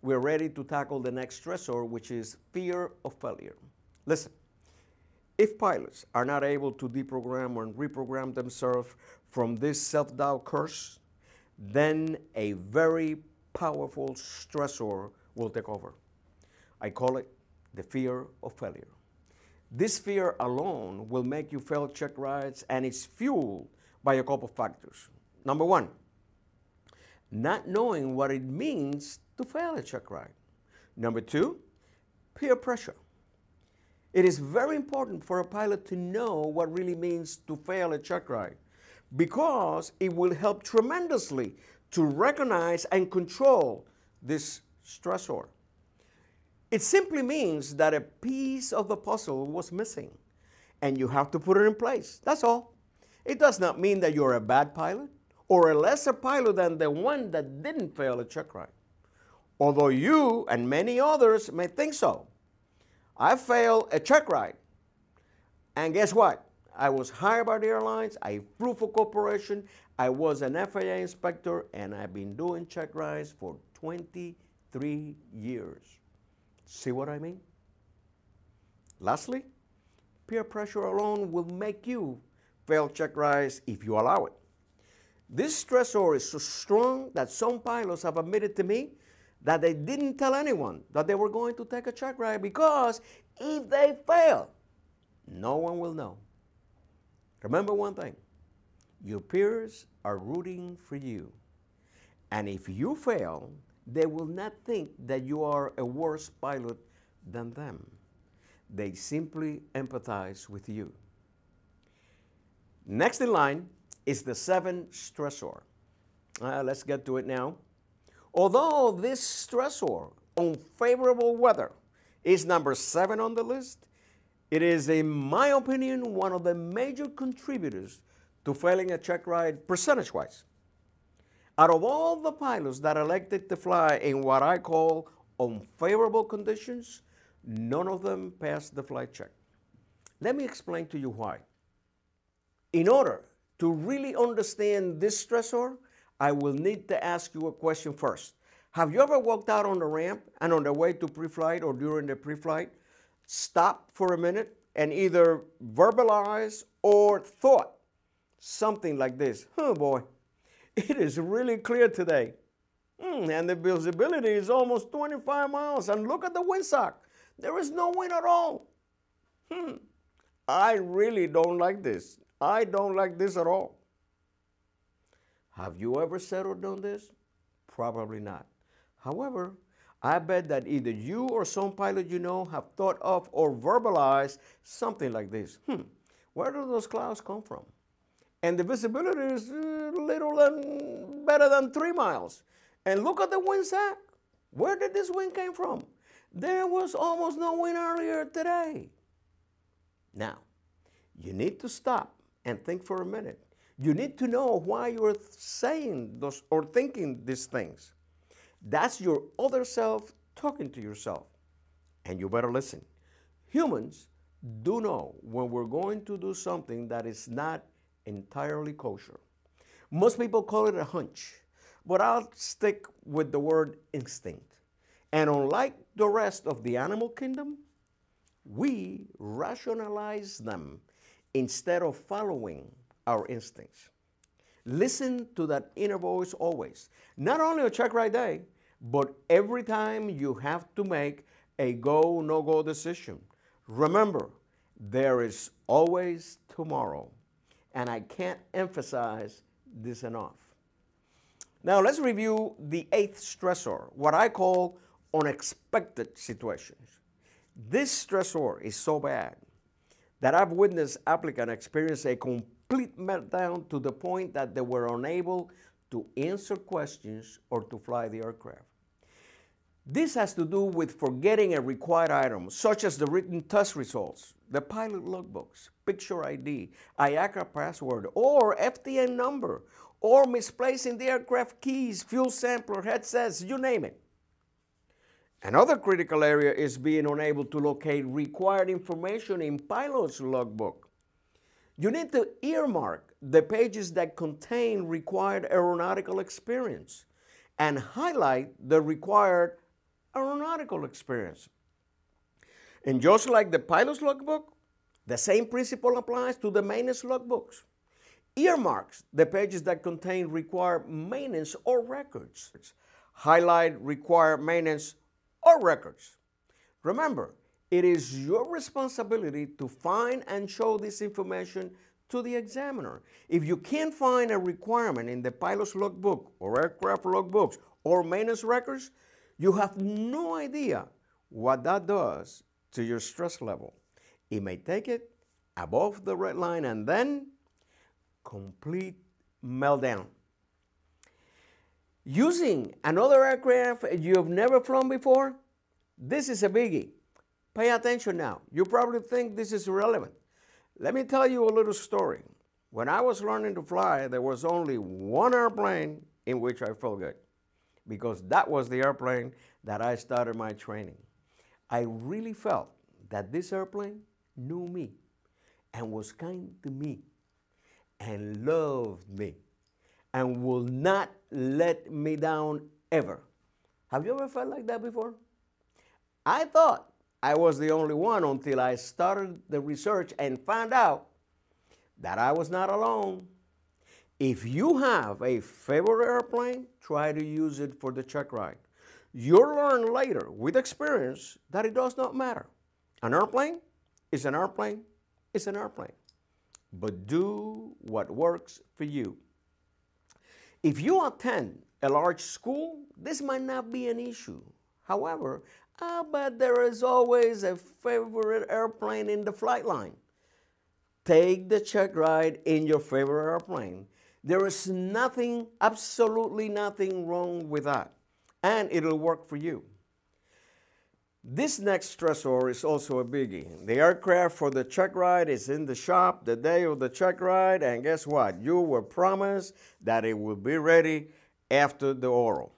we're ready to tackle the next stressor, which is fear of failure. Listen, if pilots are not able to deprogram and reprogram themselves from this self-doubt curse, then a very powerful stressor will take over. I call it the fear of failure. This fear alone will make you fail check rides, and it's fueled by a couple of factors. Number one, not knowing what it means to fail a check ride. Number two, peer pressure. It is very important for a pilot to know what really means to fail a check ride, because it will help tremendously to recognize and control this stressor. It simply means that a piece of the puzzle was missing, and you have to put it in place. That's all. It does not mean that you're a bad pilot or a lesser pilot than the one that didn't fail a check ride, although you and many others may think so. I failed a check ride, and guess what? I was hired by the airlines, I flew for corporation, I was an FAA inspector, and I've been doing check rides for 23 years. See what I mean? Lastly, peer pressure alone will make you fail check rides if you allow it. This stressor is so strong that some pilots have admitted to me that they didn't tell anyone that they were going to take a check ride, because if they fail, no one will know. Remember one thing, your peers are rooting for you. And if you fail, they will not think that you are a worse pilot than them. They simply empathize with you. Next in line is the seventh stressor. Let's get to it now. Although this stressor, unfavorable weather, is number 7 on the list, it is, in my opinion, one of the major contributors to failing a check ride percentage-wise. Out of all the pilots that elected to fly in what I call unfavorable conditions, none of them passed the flight check. Let me explain to you why. In order to really understand this stressor, I will need to ask you a question first. Have you ever walked out on the ramp and on the way to pre-flight or during the pre-flight, stopped for a minute and either verbalized or thought something like this? Oh boy, it is really clear today. And the visibility is almost 25 miles. And look at the windsock. There is no wind at all. I really don't like this. I don't like this at all. Have you ever said or done this? Probably not. However, I bet that either you or some pilot you know have thought of or verbalized something like this. Where do those clouds come from? And the visibility is better than 3 miles. And look at the windsock. Where did this wind come from? There was almost no wind earlier today. Now, you need to stop and think for a minute. You need to know why you're saying those or thinking these things. That's your other self talking to yourself. And you better listen. Humans do know when we're going to do something that is not entirely kosher. Most people call it a hunch, but I'll stick with the word instinct. And unlike the rest of the animal kingdom, we rationalize them instead of following our instincts. Listen to that inner voice always, not only on check ride day, but every time you have to make a go, no-go decision. Remember, there is always tomorrow, and I can't emphasize this enough. Now let's review the 8th stressor, what I call unexpected situations. This stressor is so bad that I've witnessed applicants experience a complete meltdown to the point that they were unable to answer questions or to fly the aircraft. This has to do with forgetting a required item, such as the written test results, the pilot logbooks, picture ID, IACA password, or FTN number, or misplacing the aircraft keys, fuel sampler, headsets, you name it. Another critical area is being unable to locate required information in pilot's logbook. You need to earmark the pages that contain required aeronautical experience and highlight the required aeronautical experience. And just like the pilot's logbook, the same principle applies to the maintenance logbooks. Earmarks the pages that contain required maintenance or records. Highlight required maintenance or records. Remember, it is your responsibility to find and show this information to the examiner. If you can't find a requirement in the pilot's logbook or aircraft logbooks or maintenance records, you have no idea what that does to your stress level. It may take it above the red line and then complete meltdown. Using another aircraft you've never flown before, this is a biggie. Pay attention now. You probably think this is irrelevant. Let me tell you a little story. When I was learning to fly, there was only one airplane in which I felt good, because that was the airplane that I started my training. I really felt that this airplane knew me and was kind to me and loved me and will not let me down ever. Have you ever felt like that before? I thought I was the only one until I started the research and found out that I was not alone. If you have a favorite airplane, try to use it for the Checkride. You'll learn later with experience that it does not matter. An airplane is an airplane is an airplane. But do what works for you. If you attend a large school, this might not be an issue. However, I bet there is always a favorite airplane in the flight line. Take the Checkride in your favorite airplane. There is nothing, absolutely nothing wrong with that. And it'll work for you. This next stressor is also a biggie. The aircraft for the Checkride is in the shop the day of the Checkride, and guess what? You were promised that it will be ready after the oral.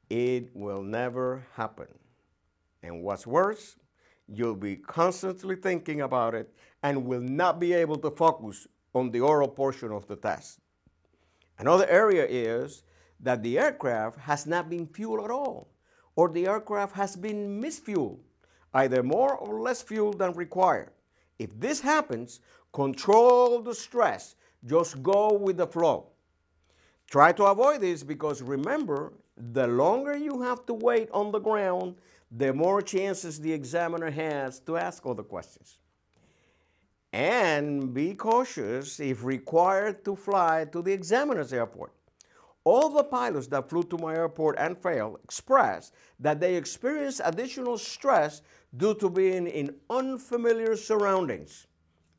It will never happen. And what's worse, you'll be constantly thinking about it and will not be able to focus on the oral portion of the test. Another area is that the aircraft has not been fueled at all, or the aircraft has been misfueled, either more or less fuel than required. If this happens, control the stress. Just go with the flow. Try to avoid this because remember, the longer you have to wait on the ground, the more chances the examiner has to ask other questions. And be cautious if required to fly to the examiner's airport. All the pilots that flew to my airport and failed expressed that they experienced additional stress due to being in unfamiliar surroundings.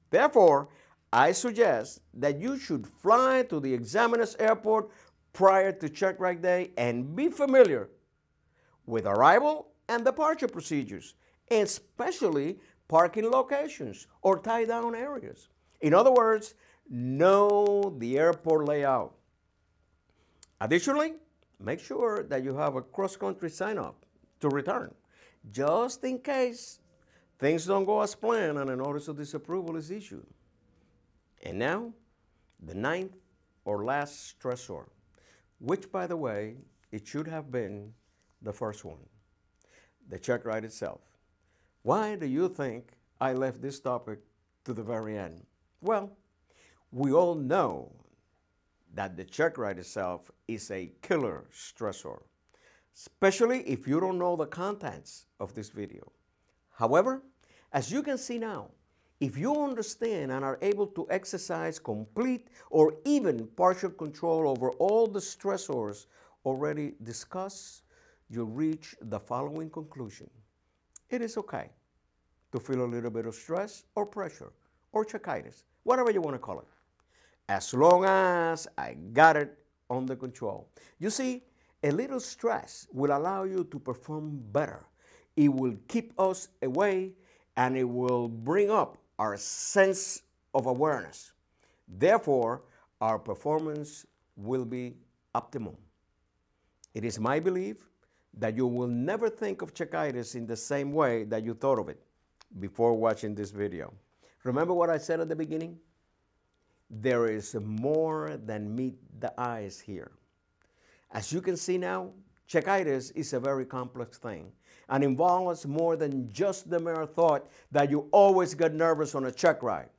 Therefore, I suggest that you should fly to the examiner's airport prior to Checkride day and be familiar with arrival and departure procedures, especially parking locations or tie-down areas. In other words, know the airport layout. Additionally, make sure that you have a cross-country sign-up to return, just in case things don't go as planned and a notice of disapproval is issued. And now, the ninth or last stressor, which, by the way, it should have been the first one, the Checkride itself. Why do you think I left this topic to the very end? Well, we all know that the Checkride itself is a killer stressor, especially if you don't know the contents of this video. However, as you can see now, if you understand and are able to exercise complete or even partial control over all the stressors already discussed, you'll reach the following conclusion. It is okay to feel a little bit of stress or pressure or checkitis, whatever you want to call it, as long as I got it under control. You see, a little stress will allow you to perform better. It will keep us away and it will bring up our sense of awareness. Therefore, our performance will be optimum. It is my belief that you will never think of checkitis in the same way that you thought of it before watching this video. Remember what I said at the beginning? There is more than meet the eyes here. As you can see now, Checkitis is a very complex thing and involves more than just the mere thought that you always get nervous on a check ride.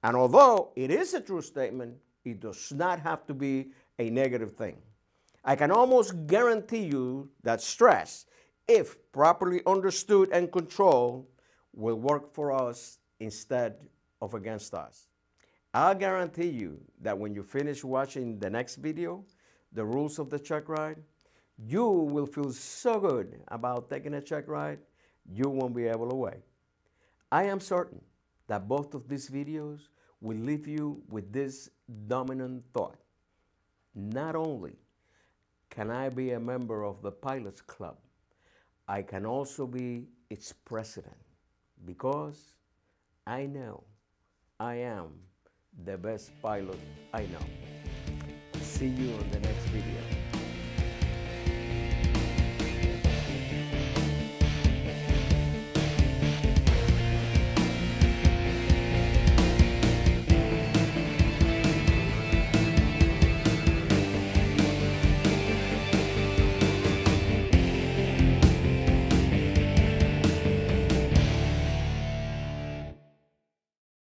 And although it is a true statement, it does not have to be a negative thing. I can almost guarantee you that stress, if properly understood and controlled, will work for us instead of against us. I'll guarantee you that when you finish watching the next video, the rules of the check ride, you will feel so good about taking a check ride, you won't be able to wait. I am certain that both of these videos will leave you with this dominant thought. Not only can I be a member of the Pilots Club, I can also be its president because I know I am the best pilot I know. See you on the next video.